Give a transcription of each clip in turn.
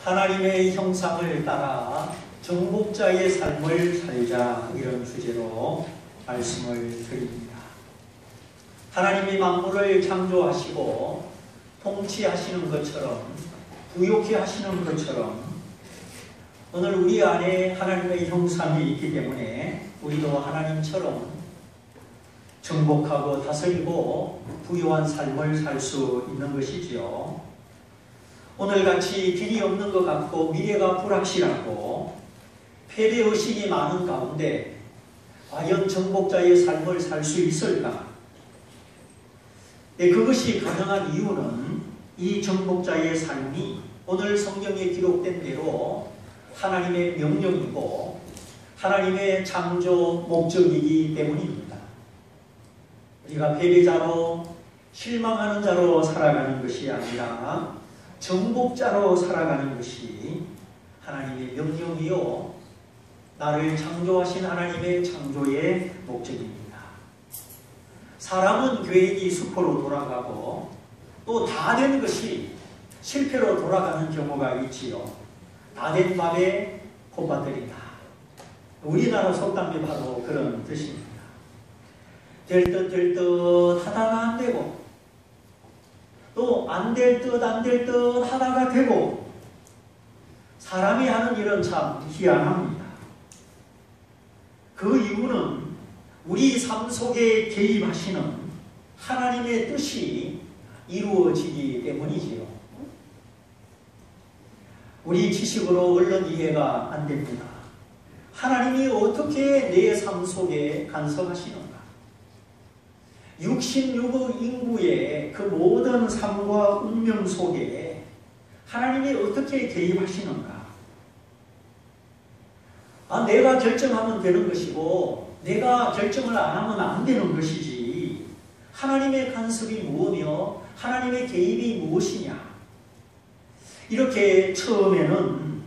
하나님의 형상을 따라 정복자의 삶을 살자, 이런 주제로 말씀을 드립니다. 하나님이 만물을 창조하시고 통치하시는 것처럼, 부욕케 하시는 것처럼 오늘 우리 안에 하나님의 형상이 있기 때문에 우리도 하나님처럼 정복하고 다스리고 부유한 삶을 살 수 있는 것이지요. 오늘같이 길이 없는 것 같고 미래가 불확실하고 패배의식이 많은 가운데 과연 정복자의 삶을 살 수 있을까? 그것이 가능한 이유는 이 정복자의 삶이 오늘 성경에 기록된 대로 하나님의 명령이고 하나님의 창조 목적이기 때문입니다. 우리가 패배자로 실망하는 자로 살아가는 것이 아니라 정복자로 살아가는 것이 하나님의 명령이요, 나를 창조하신 하나님의 창조의 목적입니다. 사람은 계획이 수포로 돌아가고 또 다 된 것이 실패로 돌아가는 경우가 있지요. 다 된 밥에 콧바들이다. 우리나라 속담이 바로 그런 뜻입니다. 될 듯 하다가 안 되고, 또 안 될 듯 하다가 되고, 사람이 하는 일은 참 희한합니다. 그 이유는 우리 삶 속에 개입하시는 하나님의 뜻이 이루어지기 때문이지요. 우리 지식으로 얼른 이해가 안 됩니다. 하나님이 어떻게 내 삶 속에 간섭하시는가? 66억 인구의 그 모든 삶과 운명 속에 하나님이 어떻게 개입하시는가? 내가 결정하면 되는 것이고 내가 결정을 안 하면 안 되는 것이지, 하나님의 간섭이 무엇이며 하나님의 개입이 무엇이냐? 이렇게 처음에는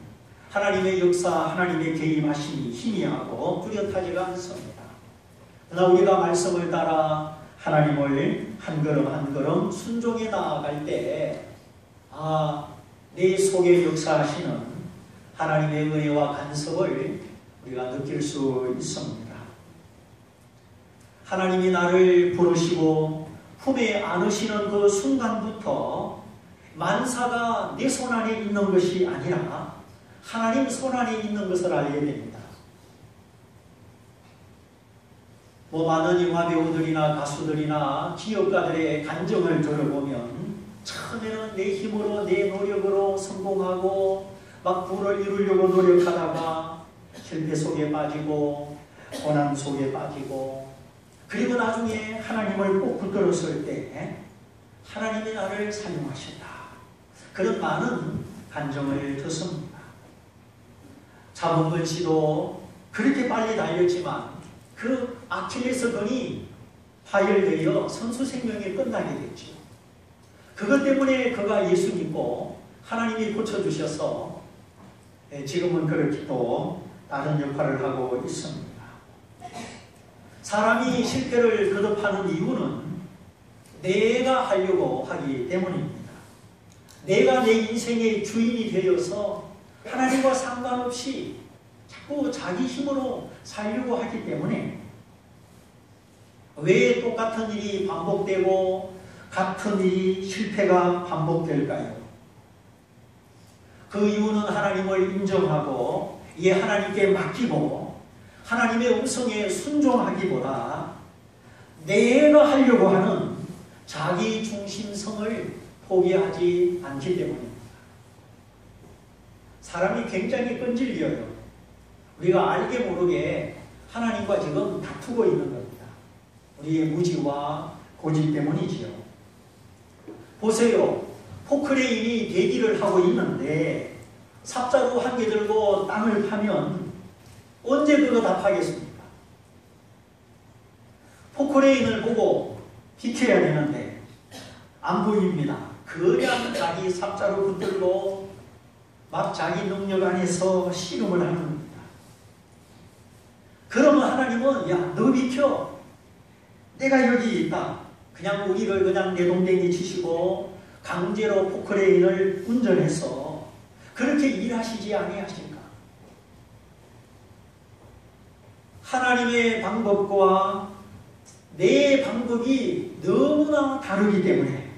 하나님의 역사, 하나님의 개입하심이 희미하고 뚜렷하지가 않습니다. 그러나 우리가 말씀을 따라 하나님을 한 걸음 한 걸음 순종해 나아갈 때, 내 속에 역사하시는 하나님의 은혜와 간섭을 우리가 느낄 수 있습니다. 하나님이 나를 부르시고 품에 안으시는 그 순간부터 만사가 내 손 안에 있는 것이 아니라 하나님 손 안에 있는 것을 알게 됩니다. 많은 영화배우들이나 가수들이나 기업가들의 간증을 들어보면 처음에는 내 힘으로, 내 노력으로 성공하고 막 부를 이루려고 노력하다가 실패 속에 빠지고 고난 속에 빠지고, 그리고 나중에 하나님을 꼭 붙들었을 때 하나님이 나를 사용하신다, 그런 많은 간증을 듣습니다. 차범근 씨도 그렇게 빨리 달렸지만 그 아킬레스건이 파열되어 선수 생명이 끝나게 됐죠. 그것 때문에 그가 예수 믿고 하나님이 고쳐주셔서 지금은 그렇게 또 다른 역할을 하고 있습니다. 사람이 실패를 거듭하는 이유는 내가 하려고 하기 때문입니다. 내가 내 인생의 주인이 되어서 하나님과 상관없이 자꾸 자기 힘으로 살려고 하기 때문에, 왜 똑같은 일이 반복되고 같은 일이 실패가 반복될까요? 그 이유는 하나님을 인정하고 하나님께 맡기고 하나님의 음성에 순종하기보다 내가 하려고 하는 자기 중심성을 포기하지 않기 때문입니다. 사람이 굉장히 끈질겨요. 우리가 알게 모르게 하나님과 지금 다투고 있는 겁니다. 우리의 무지와 고집 때문이지요. 보세요. 포크레인이 대기를 하고 있는데 삽자루 한 개 들고 땅을 파면 언제 그거 다 파겠습니까? 포크레인을 보고 비켜야 되는데 안 보입니다. 그냥 자기 삽자루 붙들고 막 자기 능력 안에서 씨름을 하는 겁니다. 그러면 하나님은 야, 너 비켜. 내가 여기 있다. 그냥 우리를 그냥 내동댕이 치시고 강제로 포크레인을 운전해서 그렇게 일하시지 아니하실까? 하나님의 방법과 내 방법이 너무나 다르기 때문에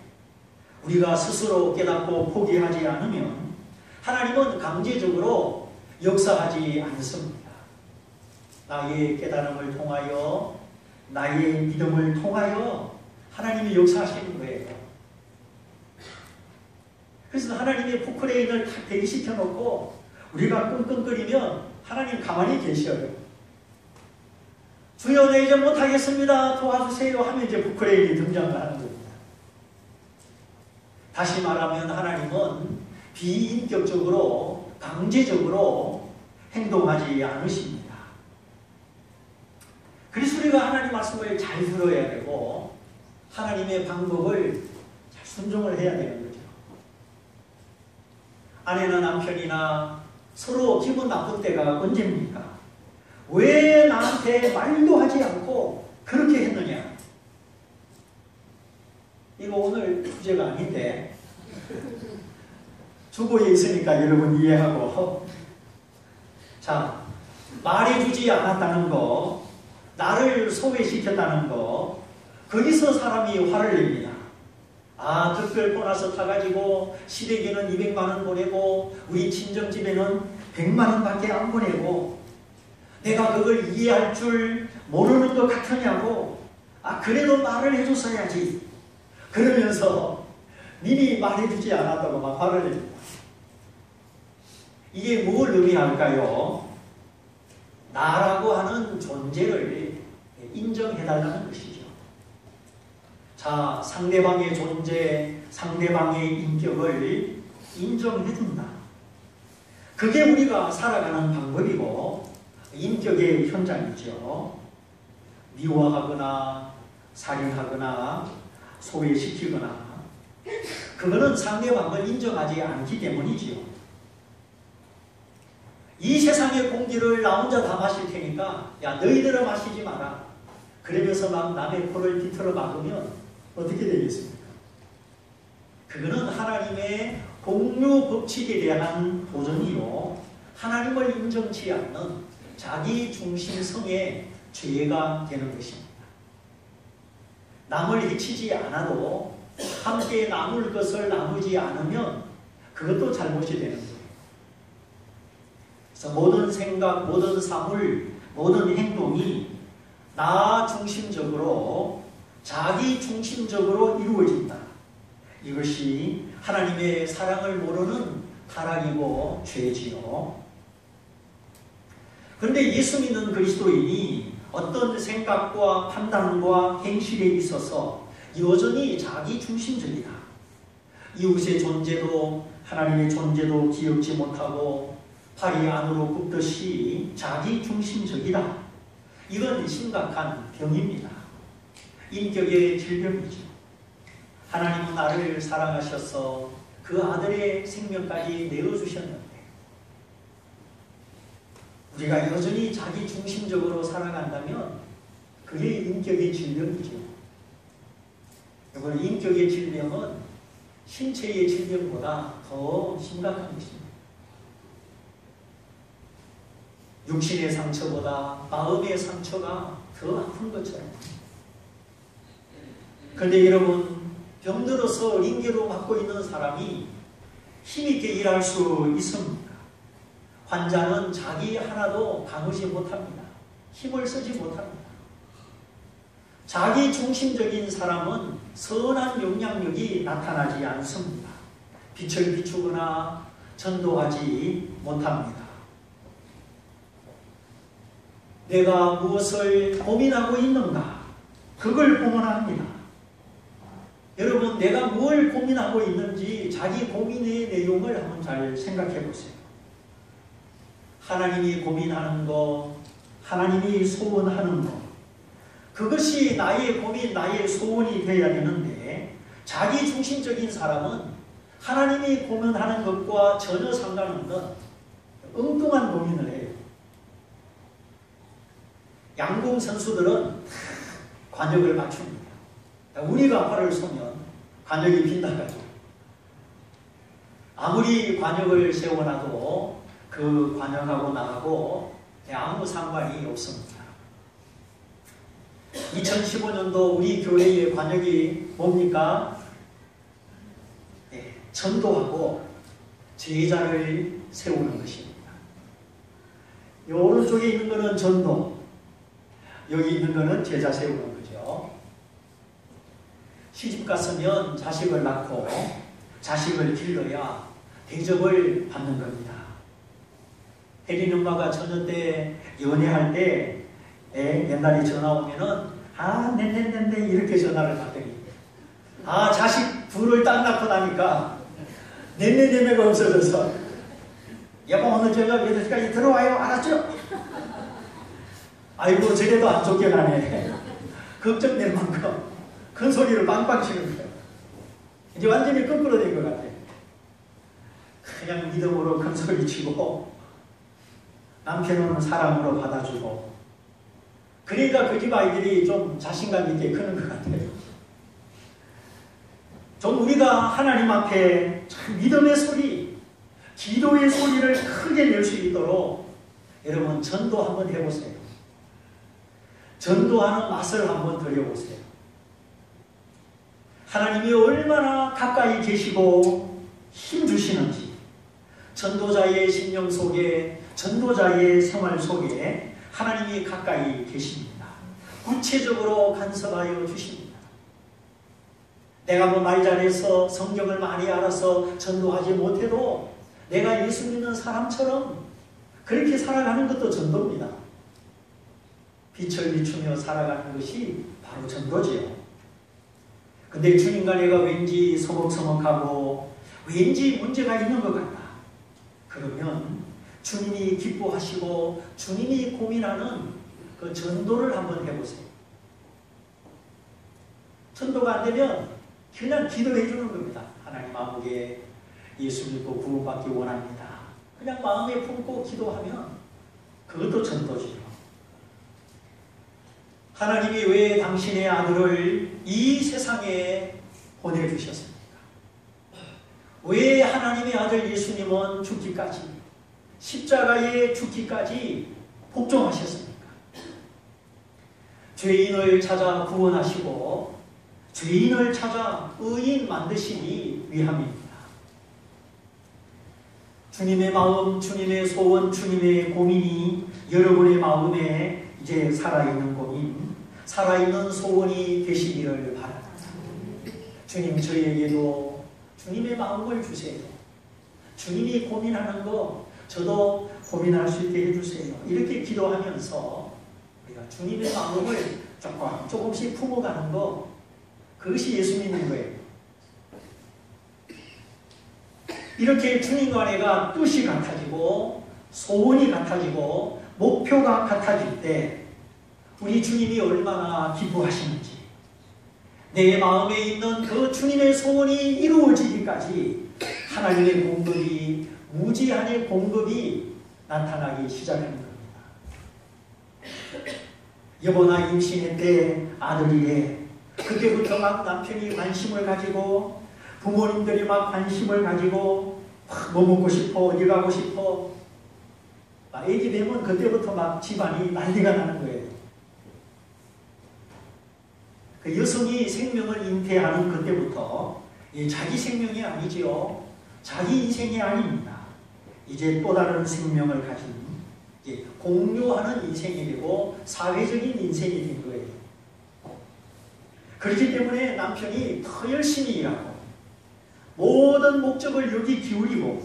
우리가 스스로 깨닫고 포기하지 않으면 하나님은 강제적으로 역사하지 않습니다. 나의 깨달음을 통하여, 나의 믿음을 통하여 하나님이 역사하시는 거예요. 그래서 하나님의 포크레인을 탁 대기시켜 놓고 우리가 끙끙거리면 하나님 가만히 계셔요. 주여, 내 이제 못하겠습니다, 도와주세요 하면 이제 포크레인이 등장을 하는 겁니다. 다시 말하면 하나님은 비인격적으로 강제적으로 행동하지 않으십니다. 그래서 우리가 하나님 말씀을 잘 들어야 되고 하나님의 방법을 잘 순종을 해야 되는 거죠. 아내나 남편이나 서로 기분 나쁠 때가 언제입니까? 왜 나한테 말도 하지 않고 그렇게 했느냐? 이거 오늘 주제가 아닌데 주보에 있으니까 여러분 이해하고, 자, 말해주지 않았다는 거, 나를 소외시켰다는 거, 거기서 사람이 화를 냅니다. 아, 특별 보너스 타가지고 시댁에는 200만 원 보내고 우리 친정집에는 100만 원밖에 안 보내고 내가 그걸 이해할 줄 모르는 것 같으냐고. 아, 그래도 말을 해줬어야지. 그러면서 미리 말해주지 않았다고 막 화를 냅니다. 이게 뭘 의미할까요? 나라고 하는 존재를 인정해달라는 것이죠. 자, 상대방의 존재, 상대방의 인격을 인정해준다. 그게 우리가 살아가는 방법이고 인격의 현장이죠. 미워하거나 살인하거나 소외시키거나 그거는 상대방을 인정하지 않기 때문이지요. 이 세상의 공기를 나 혼자 다 마실 테니까 야, 너희들은 마시지 마라. 그러면서 막 남의 코를 뒤틀어 막으면 어떻게 되겠습니까? 그거는 하나님의 공유 법칙에 대한 도전이요, 하나님을 인정치 않는 자기 중심성의 죄가 되는 것입니다. 남을 해치지 않아도 함께 나눌 것을 나누지 않으면 그것도 잘못이 되는 거예요. 그래서 모든 생각, 모든 사물, 모든 행동이 나 중심적으로, 자기 중심적으로 이루어진다. 이것이 하나님의 사랑을 모르는 타락이고 죄지요. 그런데 예수 믿는 그리스도인이 어떤 생각과 판단과 행실에 있어서 여전히 자기 중심적이다. 이웃의 존재도 하나님의 존재도 기억지 못하고 팔이 안으로 굽듯이 자기 중심적이다. 이건 심각한 병입니다. 인격의 질병이죠. 하나님은 나를 사랑하셔서 그 아들의 생명까지 내어주셨는데 우리가 여전히 자기 중심적으로 살아간다면 그게 인격의 질병이죠. 이번 인격의 질병은 신체의 질병보다 더 심각한 것입니다. 육신의 상처보다 마음의 상처가 더 아픈 것처럼. 그런데 여러분, 병들어서 링게로 맞고 있는 사람이 힘있게 일할 수 있습니까? 환자는 자기 하나도 가누지 못합니다. 힘을 쓰지 못합니다. 자기 중심적인 사람은 선한 영향력이 나타나지 않습니다. 빛을 비추거나 전도하지 못합니다. 내가 무엇을 고민하고 있는가? 그걸 보면 합니다. 여러분, 내가 뭘 고민하고 있는지 자기 고민의 내용을 한번 잘 생각해 보세요. 하나님이 고민하는 거, 하나님이 소원하는 거, 그것이 나의 고민, 나의 소원이 되어야 되는데 자기 중심적인 사람은 하나님이 고민하는 것과 전혀 상관없는 엉뚱한 고민을 해요. 양궁 선수들은 관역을 맞춥니다. 우리가 활을 쏘면 관역이 빈다가죠. 아무리 관역을 세워놔도 그 관역하고 나하고 아무 상관이 없습니다. 2015년도 우리 교회의 관역이 뭡니까? 네, 전도하고 제자를 세우는 것입니다. 이 오른쪽에 있는 것은 전도, 여기 있는 것은 제자 세우는 거죠. 시집 갔으면 자식을 낳고 자식을 길러야 대접을 받는 겁니다. 혜린 엄마가 저녁 때 연애할 때 옛날에 전화 오면은 네네네네 이렇게 전화를 받더니 자식 둘을 딱 낳고 나니까 네네네네가 없어져서 여보 오늘 저녁 8시까지 들어와요. 알았죠? 아이고 저래도 안 좋게 나네. 걱정될 만큼 큰 소리를 빵빵 치는 거예요. 이제 완전히 거꾸로 된 것 같아요. 그냥 믿음으로 큰 소리 치고 남편은 사랑으로 받아주고 그러니까 그 집 아이들이 좀 자신감 있게 크는 것 같아요. 좀 우리가 하나님 앞에 참 믿음의 소리, 기도의 소리를 크게 낼 수 있도록 여러분 전도 한번 해보세요. 전도하는 맛을 한번 들여보세요. 하나님이 얼마나 가까이 계시고 힘주시는지 전도자의 심령 속에 전도자의 생활 속에 하나님이 가까이 계십니다. 구체적으로 간섭하여 주십니다. 내가 뭐 말 잘해서 성경을 많이 알아서 전도하지 못해도 내가 예수 믿는 사람처럼 그렇게 살아가는 것도 전도입니다. 빛을 비추며 살아가는 것이 바로 전도지요. 근데 주님과 내가 왠지 서먹서먹하고 왠지 문제가 있는 것 같다. 그러면 주님이 기뻐하시고 주님이 고민하는 그 전도를 한번 해보세요. 전도가 안 되면 그냥 기도해 주는 겁니다. 하나님 아버지에 예수 믿고 구원받기 원합니다. 그냥 마음에 품고 기도하면 그것도 전도지요. 하나님이 왜 당신의 아들을 이 세상에 보내주셨습니까? 왜 하나님의 아들 예수님은 죽기까지 십자가에 죽기까지 복종하셨습니까? 죄인을 찾아 구원하시고 죄인을 찾아 의인 만드시기 위함입니다. 주님의 마음, 주님의 소원, 주님의 고민이 여러분의 마음에 이제 살아있는 고민, 살아있는 소원이 되시기를 바랍니다. 주님 저희에게도 주님의 마음을 주세요. 주님이 고민하는 거 저도 고민할 수 있게 해주세요. 이렇게 기도하면서 우리가 주님의 마음을 조금씩 품어가는 거, 그것이 예수 믿는 거예요. 이렇게 주님과 내가 뜻이 같아지고 소원이 같아지고 목표가 같아질 때 우리 주님이 얼마나 기뻐하시는지, 내 마음에 있는 그 주님의 소원이 이루어지기까지 하나님의 공급이, 무제한의 공급이 나타나기 시작하는 겁니다. 여보나 임신했대 아들이래. 그때부터 막 남편이 관심을 가지고 부모님들이 막 관심을 가지고 뭐 먹고 싶어, 어디 가고 싶어. 애기 되면 그때부터 막 집안이 난리가 나는 거예요. 그 여성이 생명을 잉태하는 그때부터 자기 생명이 아니지요. 자기 인생이 아닙니다. 이제 또 다른 생명을 가진 공유하는 인생이 되고 사회적인 인생이 된 거예요. 그렇기 때문에 남편이 더 열심히 일하고 모든 목적을 여기 기울이고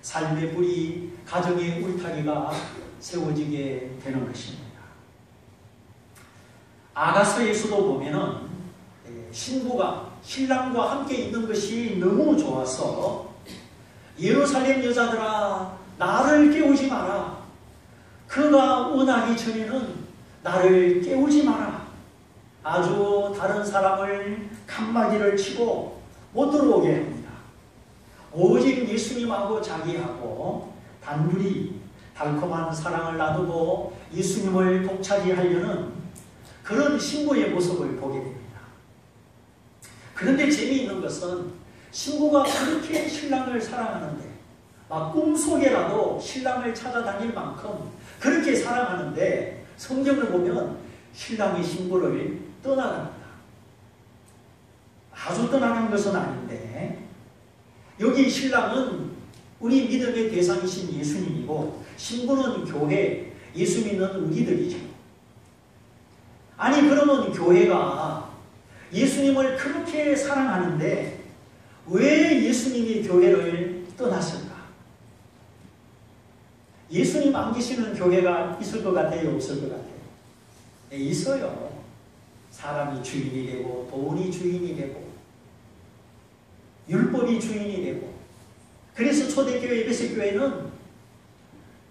삶의 뿌리, 가정의 울타리가 세워지게 되는 것입니다. 아가서에서도 보면은 신부가 신랑과 함께 있는 것이 너무 좋아서 예루살렘 여자들아 나를 깨우지 마라. 그가 원하기 전에는 나를 깨우지 마라. 아주 다른 사람을 칸막이를 치고 못 들어오게 합니다. 오직 예수님하고 자기하고 단둘이 달콤한 사랑을 나누고 예수님을 독차지하려는 그런 신부의 모습을 보게 됩니다. 그런데 재미있는 것은 신부가 그렇게 신랑을 사랑하는데 막 꿈속에라도 신랑을 찾아다닐 만큼 그렇게 사랑하는데 성경을 보면 신랑이 신부를 떠나갑니다. 아주 떠나는 것은 아닌데 여기 신랑은 우리 믿음의 대상이신 예수님이고 신부는 교회, 예수 믿는 우리들이죠. 아니 그러면 교회가 예수님을 그렇게 사랑하는데 왜 예수님이 교회를 떠났을까? 예수님 안 계시는 교회가 있을 것 같아요? 없을 것 같아요? 네, 있어요. 사람이 주인이 되고 돈이 주인이 되고 율법이 주인이 되고 그래서 초대교회 에베소교회는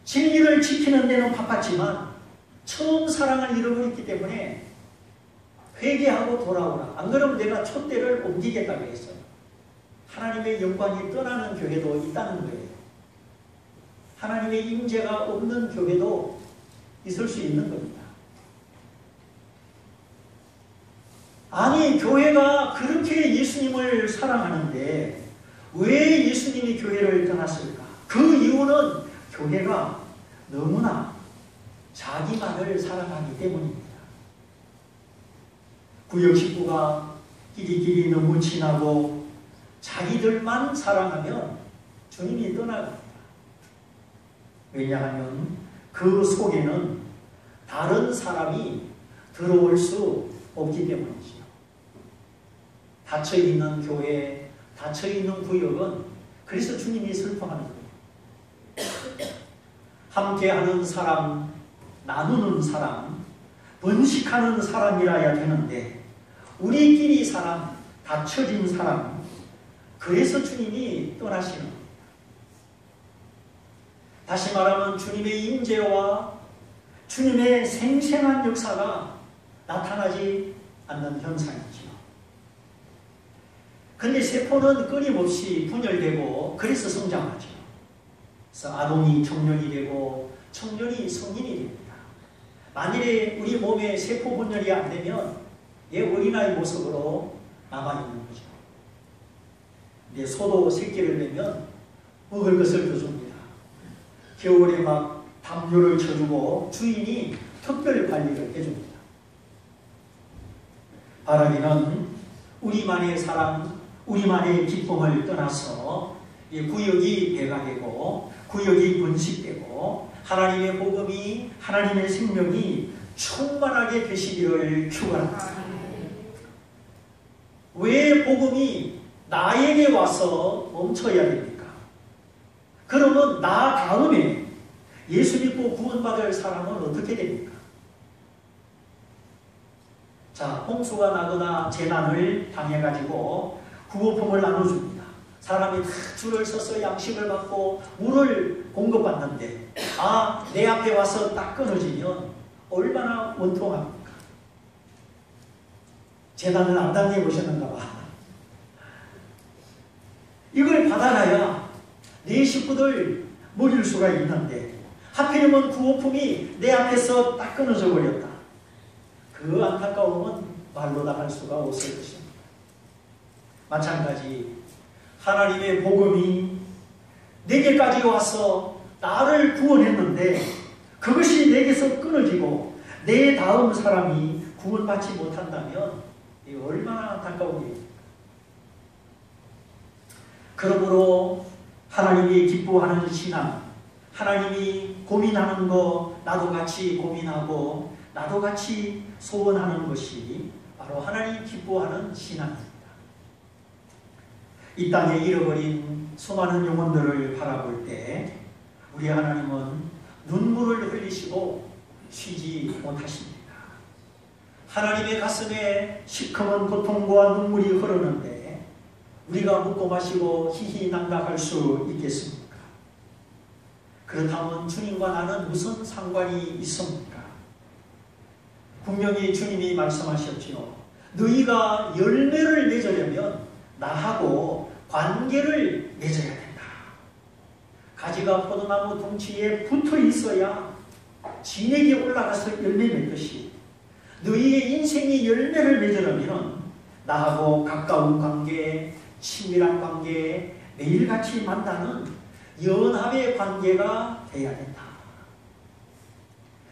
진리를 지키는 데는 바빴지만 처음 사랑을 잃어버렸기 때문에 회개하고 돌아오라. 안 그러면 내가 촛대를 옮기겠다고 했어요. 하나님의 영광이 떠나는 교회도 있다는 거예요. 하나님의 임재가 없는 교회도 있을 수 있는 겁니다. 아니 교회가 그렇게 예수님을 사랑하는데 왜 예수님이 교회를 떠났을까? 그 이유는 교회가 너무나 자기만을 사랑하기 때문입니다. 구역 식구가 끼리끼리 너무 친하고 자기들만 사랑하면 주님이 떠나갑니다. 왜냐하면 그 속에는 다른 사람이 들어올 수 없기 때문이죠. 닫혀있는 교회, 닫혀있는 구역은 그래서 주님이 슬퍼하는 거예요. 함께하는 사람, 나누는 사람, 번식하는 사람이라야 되는데 우리끼리 사람, 닫혀진 사람, 그래서 주님이 떠나시는 거예요. 다시 말하면 주님의 임재와 주님의 생생한 역사가 나타나지 않는 현상이죠. 그런데 세포는 끊임없이 분열되고 그래서 성장하죠. 그래서 아동이 청년이 되고 청년이 성인이 됩니다. 만일에 우리 몸에 세포 분열이 안 되면 어린아이 모습으로 남아있는 거죠. 근데 소도 새끼를 내면 먹을 것을 줘줍니다. 겨울에 막 담요를 쳐주고 주인이 특별 관리를 해줍니다. 바라기는 우리만의 사랑, 우리만의 기쁨을 떠나서 구역이 배가되고 구역이 번식되고 하나님의 복음이 하나님의 생명이 충만하게 되시기를 축원합니다. 왜 복음이 나에게 와서 멈춰야 됩니까? 그러면 나 다음에 예수 믿고 구원받을 사람은 어떻게 됩니까? 자, 홍수가 나거나 재난을 당해가지고 구호품을 나눠줍니다. 사람이 다 줄을 서서 양식을 받고 물을 공급받는데 내 앞에 와서 딱 끊어지면 얼마나 원통합니까? 재난을 안 당해보셨는가 봐. 이걸 받아가야 내 식구들 먹일 수가 있는데 하필이면 구호품이 내 앞에서 딱 끊어져 버렸다. 그 안타까움은 말로 다 할 수가 없을 것입니다. 마찬가지 하나님의 복음이 내게까지 와서 나를 구원했는데 그것이 내게서 끊어지고 내 다음 사람이 구원받지 못한다면 이게 얼마나 안타까운 일입니까? 그러므로 하나님이 기뻐하는 신앙, 하나님이 고민하는 거 나도 같이 고민하고 나도 같이 소원하는 것이 바로 하나님 기뻐하는 신앙입니다. 이 땅에 잃어버린 수많은 영혼들을 바라볼 때 우리 하나님은 눈물을 흘리시고 쉬지 못하십니다. 하나님의 가슴에 시커먼 고통과 눈물이 흐르는데 우리가 묻고 마시고 희희낙낙할 수 있겠습니까? 그렇다면 주님과 나는 무슨 상관이 있습니까? 분명히 주님이 말씀하셨지요. 너희가 열매를 맺으려면 나하고 관계를 맺어야 된다. 가지가 포도나무 덩치에 붙어 있어야 진액이 올라가서 열매 맺듯이 너희의 인생이 열매를 맺으려면 나하고 가까운 관계, 친밀한 관계, 매일같이 만나는 연합의 관계가 돼야 된다.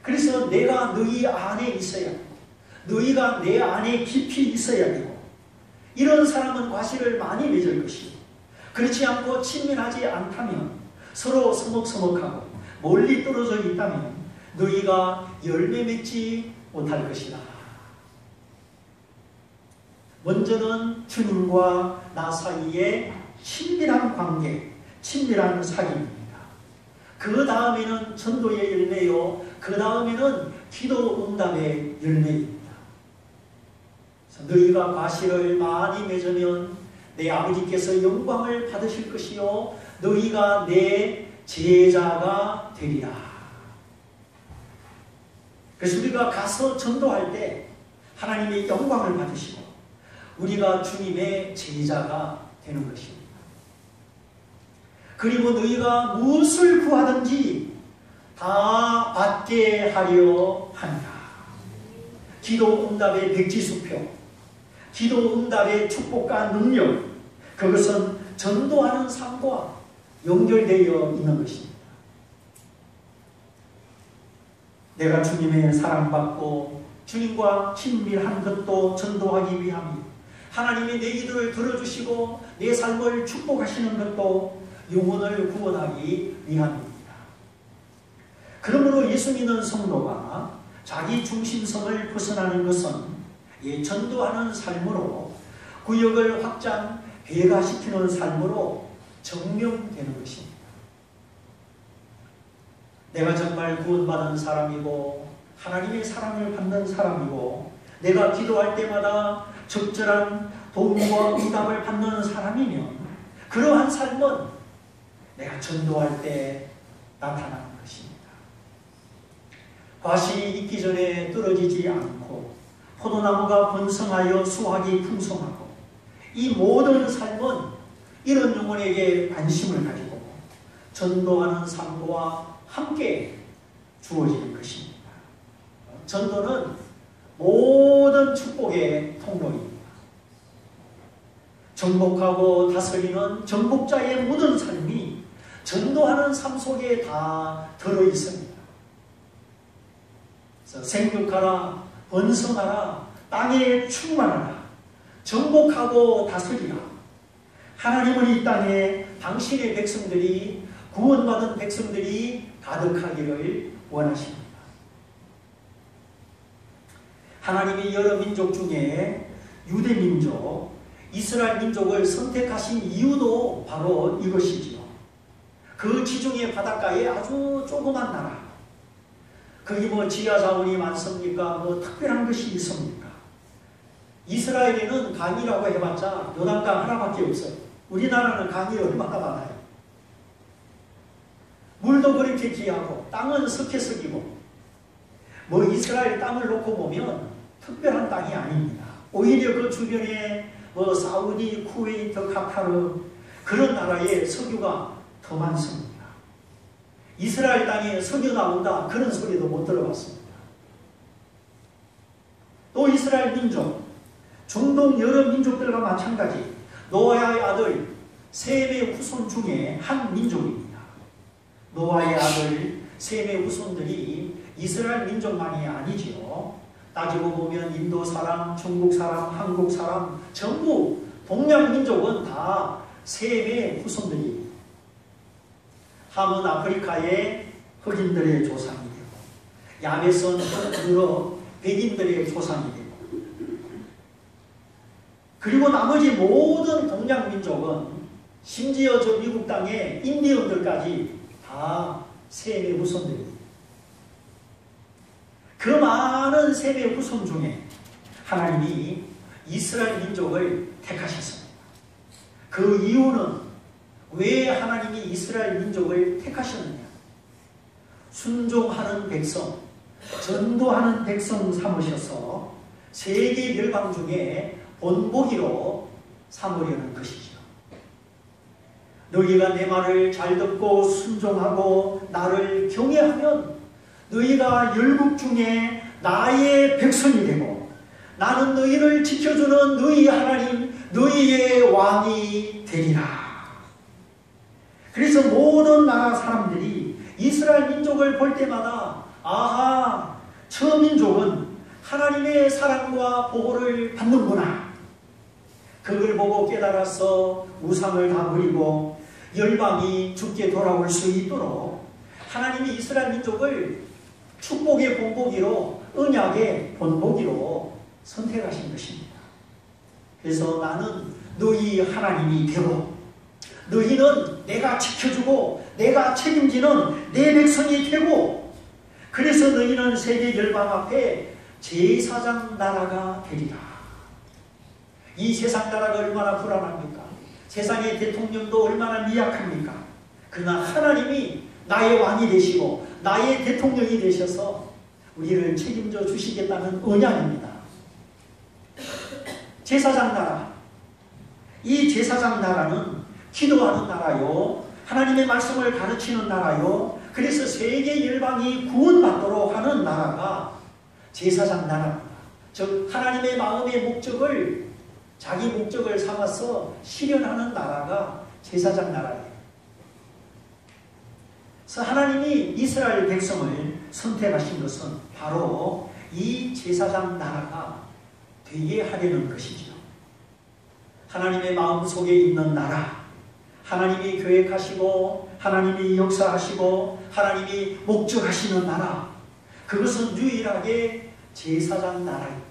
그래서 내가 너희 안에 있어야 되고 너희가 내 안에 깊이 있어야 되고 이런 사람은 과실을 많이 맺을 것이고 그렇지 않고 친밀하지 않다면 서로 서먹서먹하고 멀리 떨어져 있다면 너희가 열매 맺지 못할 것이다. 먼저는 주님과 나 사이에 친밀한 관계, 친밀한 사귐입니다. 그 다음에는 전도의 열매요. 그 다음에는 기도 응답의 열매입니다. 너희가 과실을 많이 맺으면 내 아버지께서 영광을 받으실 것이요 너희가 내 제자가 되리라. 그래서 우리가 가서 전도할 때 하나님의 영광을 받으시고 우리가 주님의 제자가 되는 것입니다. 그리고 너희가 무엇을 구하든지 다 받게 하려 한다. 기도 응답의 백지수표, 기도 응답의 축복과 능력, 그것은 전도하는 삶과 연결되어 있는 것입니다. 내가 주님의 사랑받고 주님과 친밀한 것도 전도하기 위함이요 하나님이 내 기도를 들어주시고 내 삶을 축복하시는 것도 영혼을 구원하기 위함입니다. 그러므로 예수 믿는 성도가 자기 중심성을 벗어나는 것은 전도하는 삶으로 구역을 확장, 배가시키는 삶으로 증명되는 것입니다. 내가 정말 구원받은 사람이고 하나님의 사랑을 받는 사람이고 내가 기도할 때마다 적절한 도움과 응답을 받는 사람이면 그러한 삶은 내가 전도할 때 나타나는 것입니다. 과실이 있기 전에 떨어지지 않고 포도나무가 번성하여 수확이 풍성하고 이 모든 삶은 이런 영혼에게 관심을 가지고 전도하는 삶과 함께 주어지는 것입니다. 전도는 모든 축복의 통로입니다. 정복하고 다스리는 정복자의 모든 삶이 전도하는 삶 속에 다 들어있습니다. 생육하라, 번성하라, 땅에 충만하라, 정복하고 다스리라. 하나님은 이 땅에 당신의 백성들이, 구원받은 백성들이 가득하기를 원하십니다. 하나님이 여러 민족 중에 유대 민족, 이스라엘 민족을 선택하신 이유도 바로 이것이지요. 그 지중해 바닷가에 아주 조그만 나라, 거기 뭐 지하 자원이 많습니까? 뭐 특별한 것이 있습니까? 이스라엘에는 강이라고 해봤자 요단강 하나밖에 없어요. 우리나라는 강이 얼마나 많아요. 물도 그렇게 귀하고 땅은 석회석이고 뭐 이스라엘 땅을 놓고 보면 특별한 땅이 아닙니다. 오히려 그 주변에 뭐 사우디, 쿠웨이트, 카타르 그런 나라에 석유가 더 많습니다. 이스라엘 땅에 석유 나온다 그런 소리도 못 들어봤습니다. 또 이스라엘 민족, 중동 여러 민족들과 마찬가지 노아의 아들 셈의 후손 중에 한 민족입니다. 노아의 아들 셈의 후손들이 이스라엘 민족만이 아니지요. 따지고 보면 인도 사람, 중국 사람, 한국 사람 전부 동양 민족은 다 셈의 후손들입니다. 함은 아프리카의 흑인들의 조상이 되고 야벳은 유럽 백인들의 조상이 되고 그리고 나머지 모든 동양 민족은 심지어 저 미국 땅의 인디언들까지 다 셈의 후손들입니다. 그 많은 셈의 후손 중에 하나님이 이스라엘 민족을 택하셨습니다. 그 이유는 왜 하나님이 이스라엘 민족을 택하셨느냐? 순종하는 백성, 전도하는 백성 삼으셔서 세계 열방 중에 본보기로 삼으려는 것이죠. 너희가 내 말을 잘 듣고 순종하고 나를 경외하면 너희가 열국 중에 나의 백성이 되고 나는 너희를 지켜주는 너희 하나님 너희의 왕이 되리라. 그래서 모든 나라 사람들이 이스라엘 민족을 볼 때마다 아하, 저 민족은 하나님의 사랑과 보호를 받는구나. 그걸 보고 깨달아서 우상을 다 버리고 열방이 죽게 돌아올 수 있도록 하나님이 이스라엘 민족을 축복의 본보기로, 언약의 본보기로 선택하신 것입니다. 그래서 나는 너희 하나님이 되고 너희는 내가 지켜주고 내가 책임지는 내 백성이 되고, 그래서 너희는 세계 열방 앞에 제사장 나라가 되리라. 이 세상 나라가 얼마나 불안합니까? 세상의 대통령도 얼마나 미약합니까? 그러나 하나님이 나의 왕이 되시고 나의 대통령이 되셔서 우리를 책임져 주시겠다는 언약입니다. 제사장 나라, 이 제사장 나라는 기도하는 나라요, 하나님의 말씀을 가르치는 나라요, 그래서 세계 열방이 구원받도록 하는 나라가 제사장 나라입니다. 즉 하나님의 마음의 목적을, 자기 목적을 삼아서 실현하는 나라가 제사장 나라예요. 그래서 하나님이 이스라엘 백성을 선택하신 것은 바로 이 제사장 나라가 되게 하려는 것이죠. 하나님의 마음속에 있는 나라, 하나님이 계획하시고 하나님이 역사하시고 하나님이 목적하시는 나라, 그것은 유일하게 제사장 나라입니다.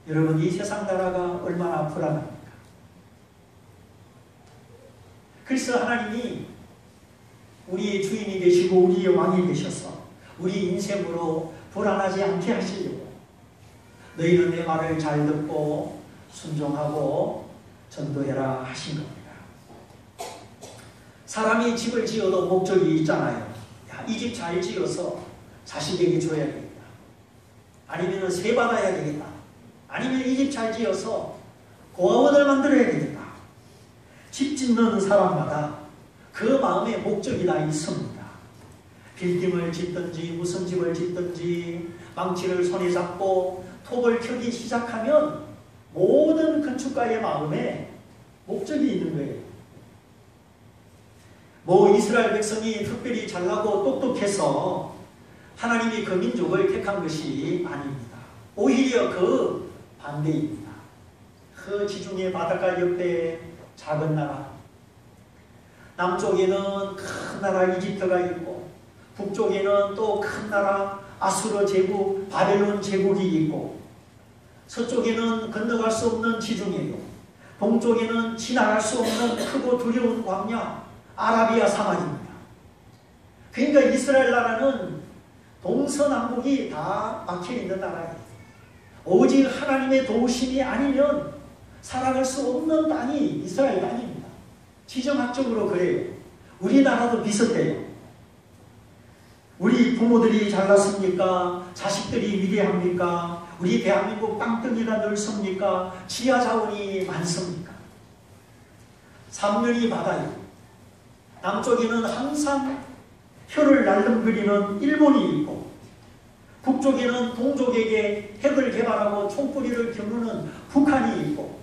여러분, 이 세상 나라가 얼마나 불안합니까? 그래서 하나님이 우리의 주인이 되시고 우리의 왕이 되셔서 우리 인생으로 불안하지 않게 하시려고 너희는 내 말을 잘 듣고 순종하고 전도해라 하신 겁니다. 사람이 집을 지어도 목적이 있잖아요. 이 집 잘 지어서 자식에게 줘야 되겠다. 아니면 세 받아야 되겠다. 아니면 이 집 잘 지어서 고아원을 만들어야 되겠다. 집 짓는 사람마다 그 마음에 목적이 다 있습니다. 빌딩을 짓든지 무슨 집을 짓든지 망치를 손에 잡고 톱을 켜기 시작하면 모든 건축가의 마음에 목적이 있는 거예요. 뭐 이스라엘 백성이 특별히 잘나고 똑똑해서 하나님이 그 민족을 택한 것이 아닙니다. 오히려 그 반대입니다. 그 지중해 바닷가 옆에 작은 나라, 남쪽에는 큰 나라 이집트가 있고 북쪽에는 또 큰 나라 아수르 제국, 바벨론 제국이 있고, 서쪽에는 건너갈 수 없는 지중해요, 동쪽에는 지나갈 수 없는 크고 두려운 광야 아라비아 사막입니다. 그러니까 이스라엘 나라는 동서남북이 다 막혀있는 나라예요. 오직 하나님의 도우심이 아니면 살아갈 수 없는 땅이 이스라엘 땅입니다. 지정학적으로 그래요. 우리나라도 비슷해요. 우리 부모들이 잘났습니까? 자식들이 위대합니까? 우리 대한민국 땅덩이가 넓습니까? 지하 자원이 많습니까? 삼면이 바다예요. 남쪽에는 항상 혀를 날름거리는 일본이 있고, 북쪽에는 동족에게 핵을 개발하고 총뿌리를 겨누는 북한이 있고,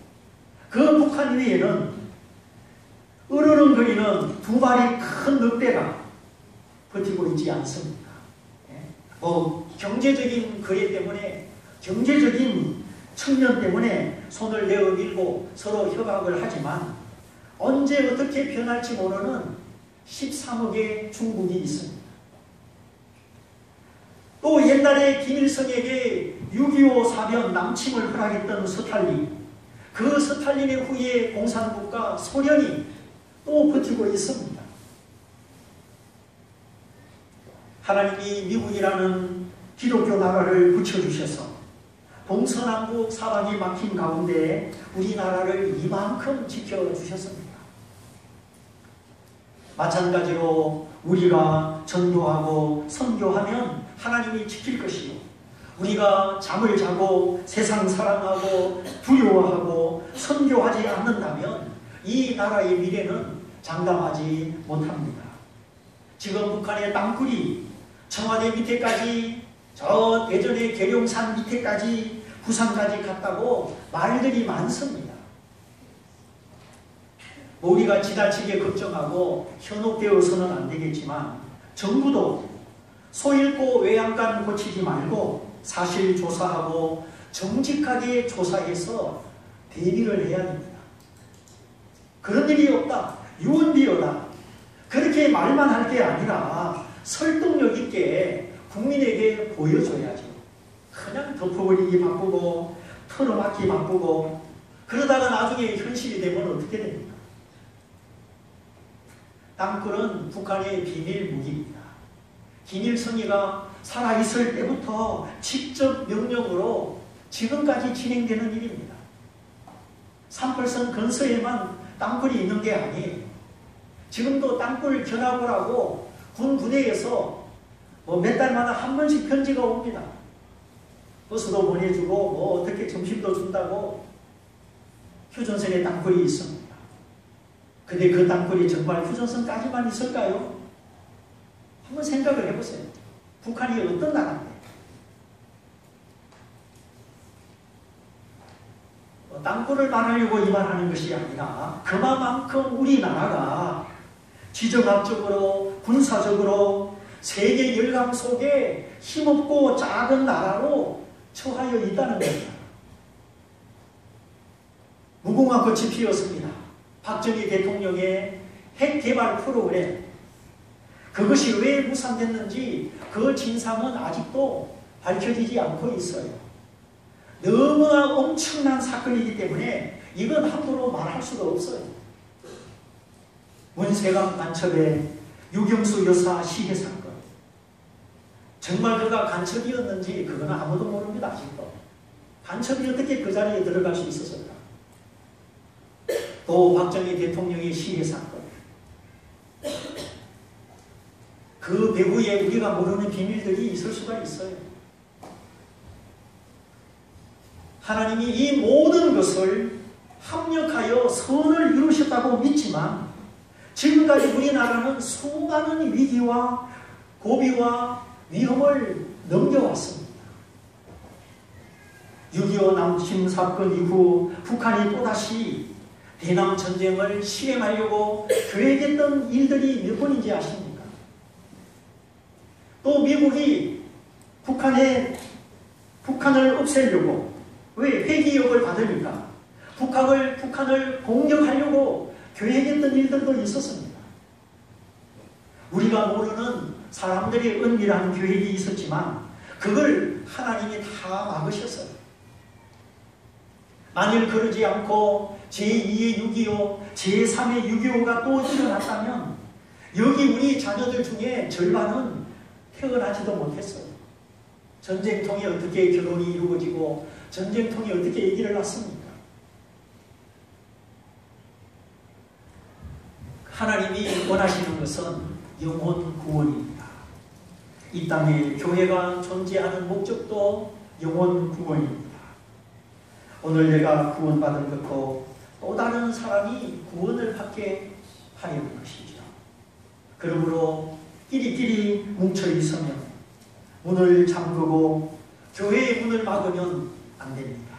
그 북한 위에는 으르렁거리는 두 마리 큰 늑대가 버티고 있지 않습니까? 뭐 경제적인 거래 때문에, 경제적인 측면 때문에 손을 내어밀고 서로 협약을 하지만 언제 어떻게 변할지 모르는 13억의 중국이 있습니다. 또 옛날에 김일성에게 6.25 사변 남침을 허락했던 스탈린, 그 스탈린의 후에 공산국가 소련이 또 버티고 있습니다. 하나님이 미국이라는 기독교 나라를 붙여주셔서 동서남북 사방이 막힌 가운데 우리나라를 이만큼 지켜주셨습니다. 마찬가지로 우리가 전도하고 선교하면 하나님이 지킬 것이요, 우리가 잠을 자고 세상 사랑하고 두려워하고 선교하지 않는다면 이 나라의 미래는 장담하지 못합니다. 지금 북한의 땅굴이 청와대 밑에까지, 저 예전의 계룡산 밑에까지 부산까지 갔다고 말들이 많습니다. 우리가 지나치게 걱정하고 현혹되어서는 안 되겠지만 정부도 소잃고 외양간 고치지 말고 사실 조사하고 정직하게 조사해서 대비를 해야 됩니다. 그런 일이 없다. 유언비어다. 그렇게 말만 할 게 아니라 설득력 있게 국민에게 보여줘야죠. 그냥 덮어버리기 바쁘고 털어막기 바쁘고 그러다가 나중에 현실이 되면 어떻게 됩니까? 땅굴은 북한의 비밀 무기입니다. 김일성이가 살아있을 때부터 직접 명령으로 지금까지 진행되는 일입니다. 38선 근서에만 땅굴이 있는 게 아니에요. 지금도 땅굴 견학을 하고 군 부대에서 몇 달마다 한 번씩 편지가 옵니다. 버스도 보내주고 어떻게 점심도 준다고 휴전선에 땅굴이 있습니다. 근데 그 땅굴이 정말 휴전선까지만 있을까요? 한번 생각을 해보세요. 북한이 어떤 나라인데? 땅굴을 말하려고 이 말하는 것이 아니라 그만큼 우리나라가 지정학적으로 군사적으로 세계 열강 속에 힘없고 작은 나라로 처하여 있다는 겁니다. 무궁화 꽃이 피었습니다. 박정희 대통령의 핵개발 프로그램, 그것이 왜 무산됐는지 그 진상은 아직도 밝혀지지 않고 있어요. 너무나 엄청난 사건이기 때문에 이건 함부로 말할 수가 없어요. 문세감 간첩의 유경수 여사 시해 사건, 정말 그가 간첩이었는지 그건 아무도 모릅니다. 아직도. 간첩이 어떻게 그 자리에 들어갈 수 있었을까? 또 박정희 대통령의 시해 사건, 그 배후에 우리가 모르는 비밀들이 있을 수가 있어요. 하나님이 이 모든 것을 합력하여 선을 이루셨다고 믿지만 지금까지 우리나라는 수많은 위기와 고비와 위험을 넘겨왔습니다. 6.25 남침 사건 이후 북한이 또다시 대남 전쟁을 실행하려고 계획했던 일들이 몇 번인지 아십니까? 또 미국이 북한을 없애려고, 왜 회기역을 받으니까 북한을 공격하려고 계획했던 일들도 있었습니다. 우리가 모르는 사람들의 은밀한 계획이 있었지만 그걸 하나님이 다 막으셨어요. 만일 그러지 않고 제2의 6.25, 제3의 6.25가 또 일어났다면 여기 우리 자녀들 중에 절반은 태어나지도 못했어요. 전쟁통에 어떻게 결혼이 이루어지고 전쟁통에 어떻게 아기를 낳습니까? 하나님이 원하시는 것은 영혼 구원입니다. 이 땅에 교회가 존재하는 목적도 영혼 구원입니다. 오늘 내가 구원받은 것도 또 다른 사람이 구원을 받게 하려는 것이죠. 그러므로 끼리끼리 뭉쳐 있으면, 문을 잠그고 교회의 문을 막으면 안 됩니다.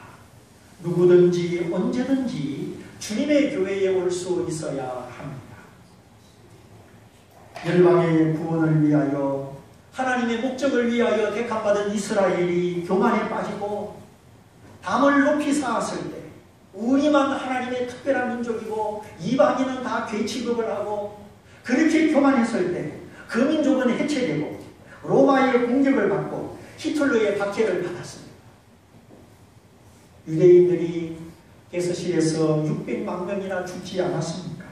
누구든지 언제든지 주님의 교회에 올 수 있어야 합니다. 열방의 구원을 위하여, 하나님의 목적을 위하여 택함받은 이스라엘이 교만에 빠지고 담을 높이 쌓았을 때, 우리만 하나님의 특별한 민족이고 이방인은 다 괴취급을 하고 그렇게 교만했을 때 그 민족은 해체되고 로마의 공격을 받고 히틀러의 박해를 받았습니다. 유대인들이 게서실에서 600만 명이나 죽지 않았습니까?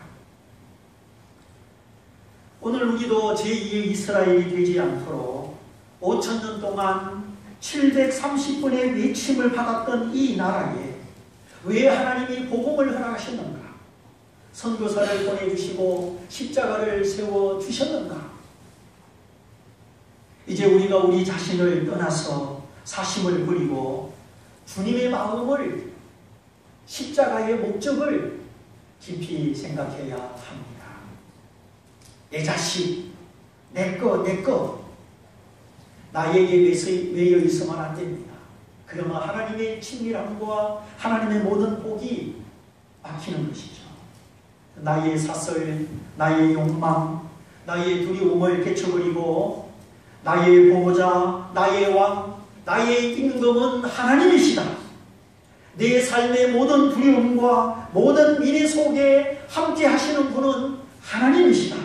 오늘 우리도 제2의 이스라엘이 되지 않도록 5,000년 동안 730번의 외침을 받았던 이 나라에 왜 하나님이 복음을 허락하셨는가? 선교사를 보내주시고 십자가를 세워주셨는가? 이제 우리가 우리 자신을 떠나서 사심을 버리고 주님의 마음을, 십자가의 목적을 깊이 생각해야 합니다. 내 자식, 내 거, 나에게 매여 있으면 안 됩니다. 그러면 하나님의 친밀함과 하나님의 모든 복이 막히는 것이죠. 나의 사슬, 나의 욕망, 나의 두려움을 개쳐버리고 나의 보호자, 나의 왕, 나의 임금은 하나님이시다. 내 삶의 모든 두려움과 모든 미래 속에 함께 하시는 분은 하나님이시다.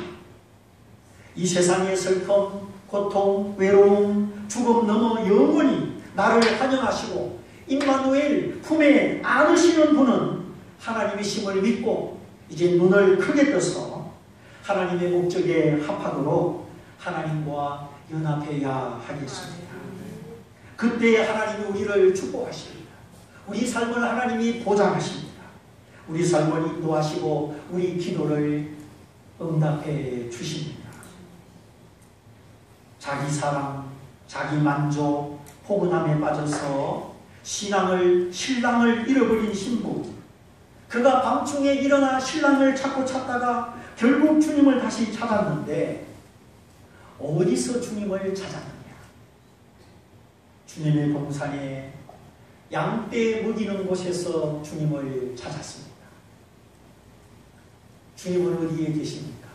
이 세상의 슬픔, 고통, 외로움, 죽음 넘어 영원히 나를 환영하시고 임마누엘 품에 안으시는 분은 하나님이심을 믿고 이제 눈을 크게 떠서 하나님의 목적에 합하도록 하나님과 연합해야 하겠습니다. 그때 하나님이 우리를 축복하십니다. 우리 삶을 하나님이 보장하십니다. 우리 삶을 인도하시고 우리 기도를 응답해 주십니다. 자기 사랑, 자기 만족, 포근함에 빠져서 신랑을 잃어버린 신부, 그가 밤중에 일어나 신랑을 찾다가 결국 주님을 다시 찾았는데 어디서 주님을 찾았느냐? 주님의 동산에 양떼 먹이는 곳에서 주님을 찾았습니다. 주님은 어디에 계십니까?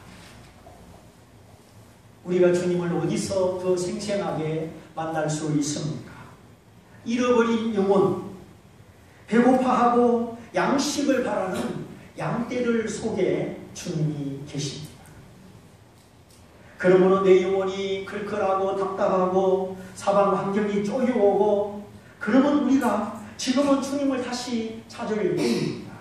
우리가 주님을 어디서 더 생생하게 만날 수 있습니까? 잃어버린 영혼, 배고파하고 양식을 바라는 양떼들 속에 주님이 계십니다. 그러므로 내 영혼이 클클하고 답답하고 사방 환경이 쪼여오고 그러면 우리가 지금은 주님을 다시 찾을 때입니다.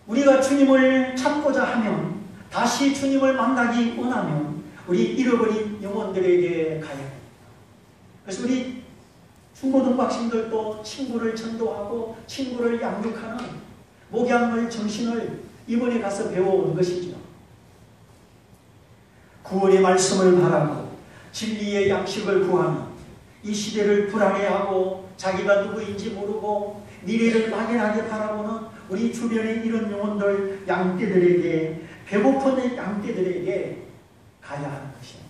우리가 주님을 찾고자 하면, 다시 주님을 만나기 원하면 우리 잃어버린 영혼들에게 가야 합니다. 그래서 우리 중고등학생들도 친구를 전도하고 친구를 양육하는 목양을 정신을 이번에 가서 배워온 것이죠. 구원의 말씀을 바라고 진리의 양식을 구하는 이 시대를 불안해하고 자기가 누구인지 모르고 미래를 막연하게 바라보는 우리 주변의 이런 영혼들, 양떼들에게, 배고픈 양떼들에게 가야 하는 것입니다.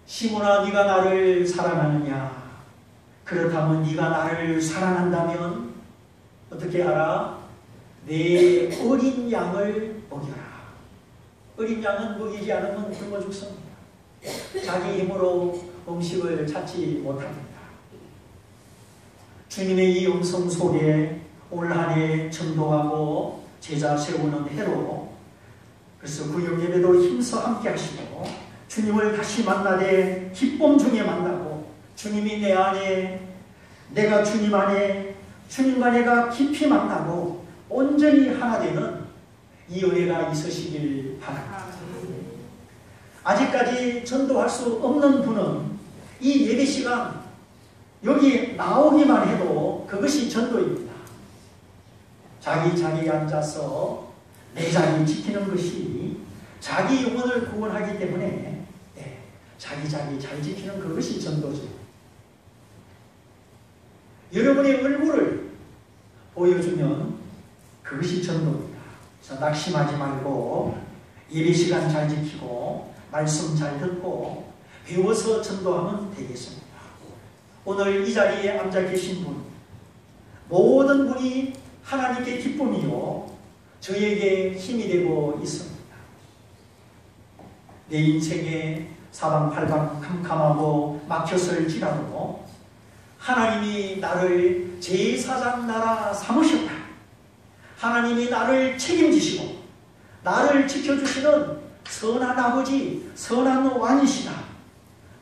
시몬아, 네가 나를 사랑하느냐? 그렇다면 네가 나를 사랑한다면 어떻게 하라? 내 어린 양을 먹여라. 어린 양은 먹이지 않으면 굶어 죽습니다. 자기 힘으로 음식을 찾지 못합니다. 주님의 이 음성 속에 올 한 해 전도하고 제자 세우는 해로, 그래서 구역예배도 힘써 함께 하시고 주님을 다시 만나되 기쁨 중에 만나고 주님이 내 안에, 내가 주님 안에, 주님과 내가 깊이 만나고 온전히 하나 되는 이 은혜가 있으시길 바랍니다. 아직까지 전도할 수 없는 분은 이 예배 시간 여기 나오기만 해도 그것이 전도입니다. 자기 앉아서 내 자리 지키는 것이 자기 영혼을 구원하기 때문에 자기 잘 지키는 그것이 전도죠. 여러분의 얼굴을 보여주면 그것이 전도입니다. 그래서 낙심하지 말고 예배 시간 잘 지키고 말씀 잘 듣고 배워서 전도하면 되겠습니다. 오늘 이 자리에 앉아 계신 분, 모든 분이 하나님께 기쁨이요 저에게 힘이 되고 있습니다. 내 인생에 사방팔방 캄캄하고 막혔을지라도 하나님이 나를 제사장 나라 삼으셨다. 하나님이 나를 책임지시고 나를 지켜주시는 선한 아버지, 선한 왕이시다.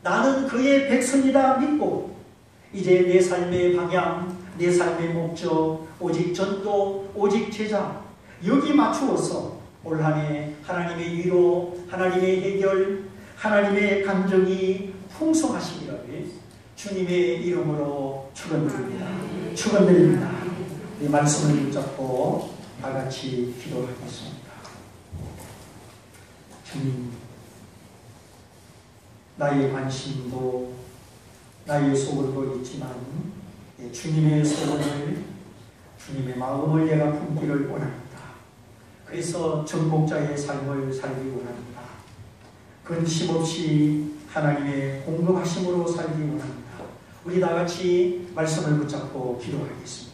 나는 그의 백성이다 믿고 이제 내 삶의 방향, 내 삶의 목적, 오직 전도, 오직 제자 여기 맞추어서 올 한 해 하나님의 위로, 하나님의 해결, 하나님의 감정이 풍성하시기를 주님의 이름으로 축원드립니다. 축원드립니다. 이 말씀을 붙잡고 다 같이 기도하겠습니다. 주님, 나의 관심도 나의 소원도 있지만 주님의 소원을, 주님의 마음을 내가 품기를 원합니다. 그래서 정복자의 삶을 살기 원합니다. 근심 없이 하나님의 공급하심으로 살기 원합니다. 우리 다 같이 말씀을 붙잡고 기도하겠습니다.